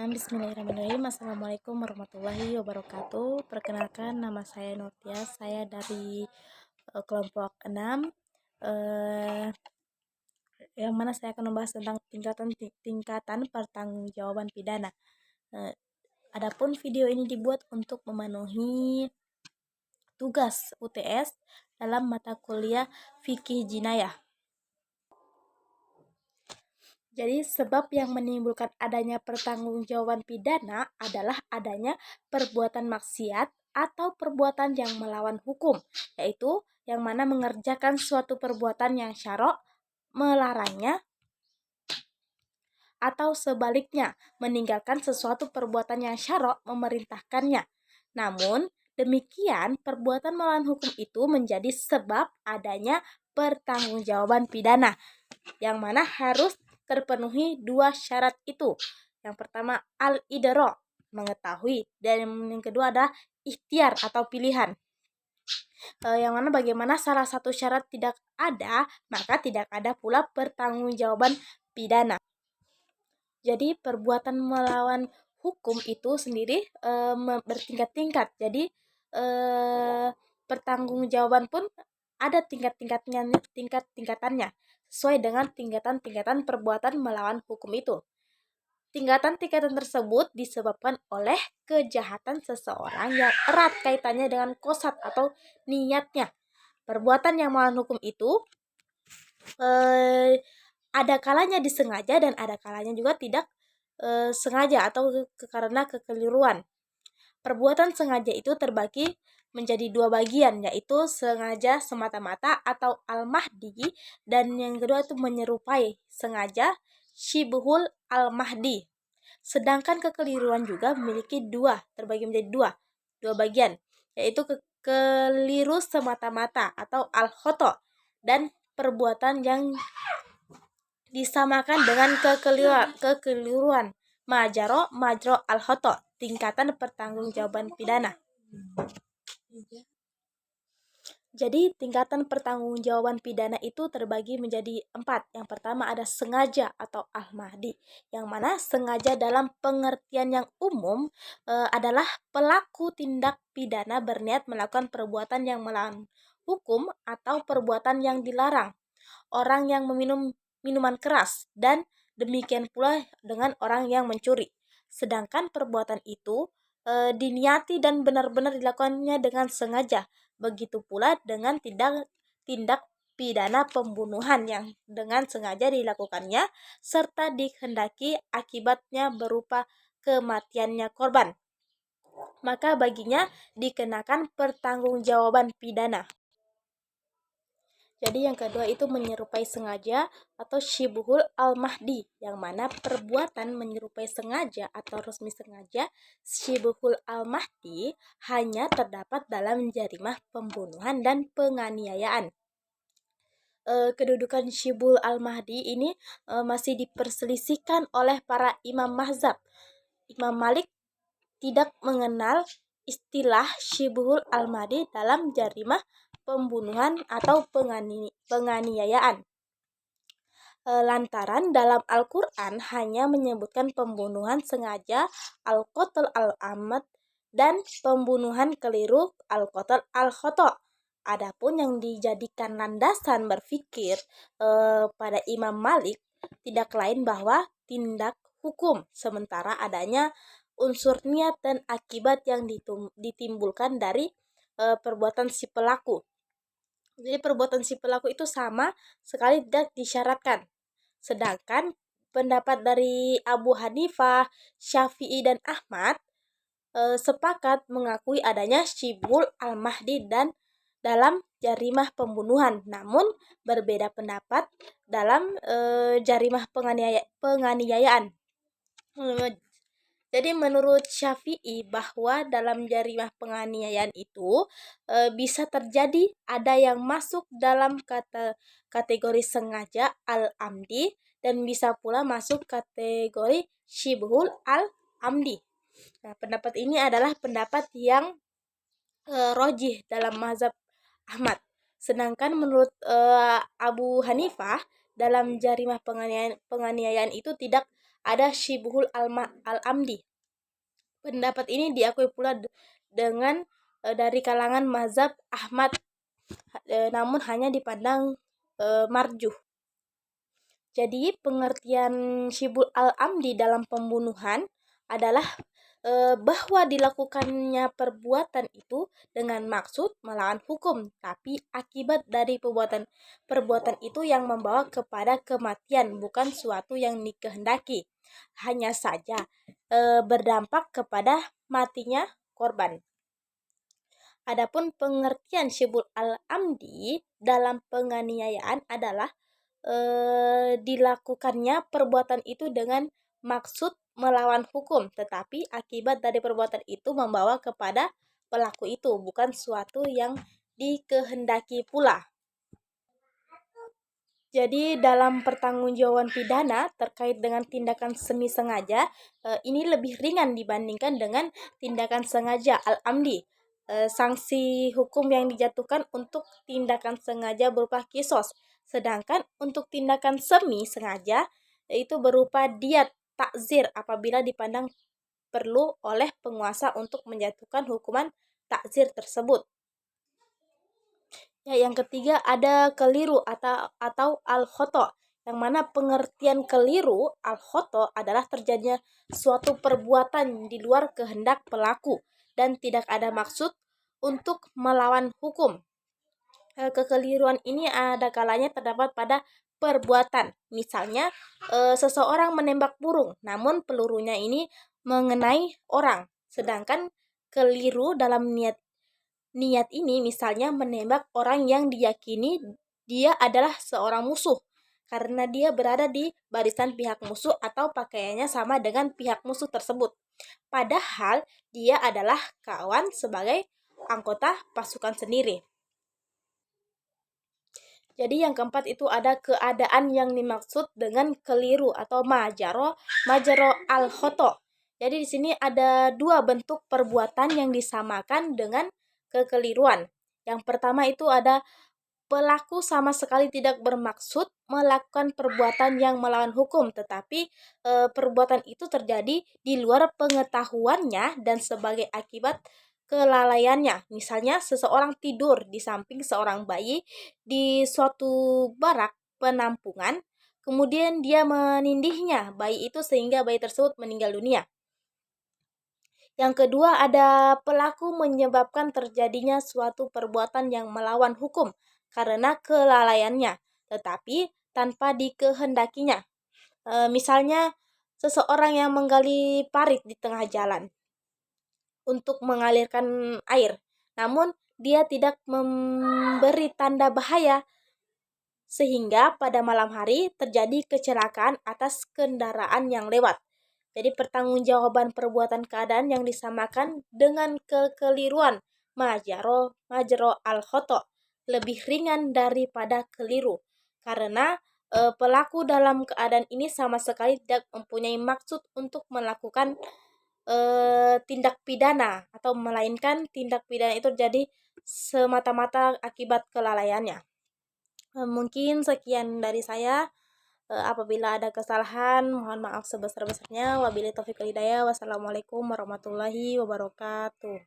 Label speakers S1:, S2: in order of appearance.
S1: Bismillahirrahmanirrahim. Assalamualaikum warahmatullahi wabarakatuh. Perkenalkan, nama saya Nurtia. Saya dari kelompok 6, yang mana saya akan membahas tentang tingkatan pertanggungjawaban pidana. Adapun video ini dibuat untuk memenuhi tugas UTS dalam mata kuliah Fikih Jinayah. Jadi sebab yang menimbulkan adanya pertanggungjawaban pidana adalah adanya perbuatan maksiat atau perbuatan yang melawan hukum, yaitu yang mana mengerjakan suatu perbuatan yang syara' melarangnya, atau sebaliknya meninggalkan sesuatu perbuatan yang syara' memerintahkannya. Namun demikian, perbuatan melawan hukum itu menjadi sebab adanya pertanggungjawaban pidana, yang mana harus terpenuhi dua syarat itu. Yang pertama al-idra, mengetahui, dan yang kedua adalah ikhtiar atau pilihan. Yang mana bagaimana salah satu syarat tidak ada, maka tidak ada pula pertanggungjawaban pidana. Jadi perbuatan melawan hukum itu sendiri bertingkat-tingkat. Jadi pertanggungjawaban pun ada tingkatannya sesuai dengan tingkatan perbuatan melawan hukum itu. Tingkatan tersebut disebabkan oleh kejahatan seseorang yang erat kaitannya dengan qasad atau niatnya. Perbuatan yang melawan hukum itu ada kalanya disengaja dan ada kalanya juga tidak sengaja atau karena kekeliruan. Perbuatan sengaja itu terbagi menjadi dua bagian, yaitu sengaja semata-mata atau al-mahdi, dan yang kedua itu menyerupai, sengaja syibhul al-mahdi. Sedangkan kekeliruan juga memiliki terbagi menjadi dua bagian, yaitu keliru semata-mata atau al-khoto, dan perbuatan yang disamakan dengan kekeliruan majro al-khoto, tingkatan pertanggungjawaban pidana. Jadi tingkatan pertanggungjawaban pidana itu terbagi menjadi 4. Yang pertama ada sengaja atau al-mahdi, yang mana sengaja dalam pengertian yang umum adalah pelaku tindak pidana berniat melakukan perbuatan yang melawan hukum atau perbuatan yang dilarang. Orang yang meminum minuman keras, dan demikian pula dengan orang yang mencuri. Sedangkan perbuatan itu diniati dan benar-benar dilakukannya dengan sengaja. Begitu pula dengan tindak pidana pembunuhan yang dengan sengaja dilakukannya serta dikehendaki akibatnya berupa kematiannya korban, maka baginya dikenakan pertanggungjawaban pidana. Jadi yang kedua itu menyerupai sengaja atau syibhul al-mahdi, yang mana perbuatan menyerupai sengaja atau resmi sengaja syibhul al-mahdi hanya terdapat dalam jarimah pembunuhan dan penganiayaan. Kedudukan syibhul al-mahdi ini masih diperselisihkan oleh para imam mazhab. Imam Malik tidak mengenal istilah syibhul al-mahdi dalam jarimah pembunuhan atau penganiayaan. Lantaran dalam Al-Quran hanya menyebutkan pembunuhan sengaja al-qatl al-amad dan pembunuhan keliru al-qatl al-khoto. Adapun yang dijadikan landasan berpikir pada Imam Malik tidak lain bahwa tindak hukum, sementara adanya unsur niat dan akibat yang ditimbulkan dari perbuatan si pelaku. Jadi perbuatan si pelaku itu sama sekali tidak disyaratkan. Sedangkan pendapat dari Abu Hanifah, Syafi'i, dan Ahmad sepakat mengakui adanya syibhul al-mahdi dan dalam jarimah pembunuhan, namun berbeda pendapat dalam jarimah penganiayaan. Jadi menurut Syafi'i bahwa dalam jarimah penganiayaan itu bisa terjadi ada yang masuk dalam kategori sengaja al-amdi dan bisa pula masuk kategori syibhul al-amdi. Nah, pendapat ini adalah pendapat yang rojih dalam mazhab Ahmad. Sedangkan menurut Abu Hanifah dalam jarimah penganiayaan itu tidak ada Syibhul al-Amdi. Pendapat ini diakui pula dengan dari kalangan mazhab Ahmad, namun hanya dipandang marjuh. Jadi pengertian Syibhul al-Amdi dalam pembunuhan adalah bahwa dilakukannya perbuatan itu dengan maksud melawan hukum, tapi akibat dari perbuatan itu yang membawa kepada kematian, bukan suatu yang dikehendaki, hanya saja berdampak kepada matinya korban. Adapun pengertian Syibhul al-Amdi dalam penganiayaan adalah dilakukannya perbuatan itu dengan maksud melawan hukum, tetapi akibat dari perbuatan itu membawa kepada pelaku itu, bukan suatu yang dikehendaki pula. Jadi dalam pertanggungjawaban pidana terkait dengan tindakan semi sengaja, ini lebih ringan dibandingkan dengan tindakan sengaja al-amdi. Sanksi hukum yang dijatuhkan untuk tindakan sengaja berupa kisos, sedangkan untuk tindakan semi sengaja itu berupa diat takzir apabila dipandang perlu oleh penguasa untuk menjatuhkan hukuman takzir tersebut. Ya, yang ketiga ada keliru atau al-khoto, yang mana pengertian keliru al-khoto adalah terjadinya suatu perbuatan di luar kehendak pelaku dan tidak ada maksud untuk melawan hukum. Kekeliruan ini ada kalanya terdapat pada perbuatan. Misalnya, seseorang menembak burung, namun pelurunya ini mengenai orang, sedangkan keliru dalam niat ini misalnya menembak orang yang diyakini dia adalah seorang musuh karena dia berada di barisan pihak musuh atau pakaiannya sama dengan pihak musuh tersebut. Padahal dia adalah kawan sebagai anggota pasukan sendiri. Jadi yang keempat itu ada keadaan yang dimaksud dengan keliru atau majaro al-khoto. Jadi di sini ada dua bentuk perbuatan yang disamakan dengan kekeliruan. Yang pertama itu ada pelaku sama sekali tidak bermaksud melakukan perbuatan yang melawan hukum, tetapi perbuatan itu terjadi di luar pengetahuannya dan sebagai akibat kelalaiannya. Misalnya seseorang tidur di samping seorang bayi di suatu barak penampungan, kemudian dia menindihnya bayi itu sehingga bayi tersebut meninggal dunia. Yang kedua ada pelaku menyebabkan terjadinya suatu perbuatan yang melawan hukum karena kelalaiannya, tetapi tanpa dikehendakinya. Misalnya seseorang yang menggali parit di tengah jalan untuk mengalirkan air, namun dia tidak memberi tanda bahaya sehingga pada malam hari terjadi kecelakaan atas kendaraan yang lewat. Jadi pertanggungjawaban perbuatan keadaan yang disamakan dengan kekeliruan majaro al-khoto lebih ringan daripada keliru karena pelaku dalam keadaan ini sama sekali tidak mempunyai maksud untuk melakukan tindak pidana atau melainkan tindak pidana itu terjadi semata-mata akibat kelalaiannya. Mungkin sekian dari saya. Apabila ada kesalahan, mohon maaf sebesar-besarnya. Wabillahi taufiq wal hidayah. Wassalamualaikum warahmatullahi wabarakatuh.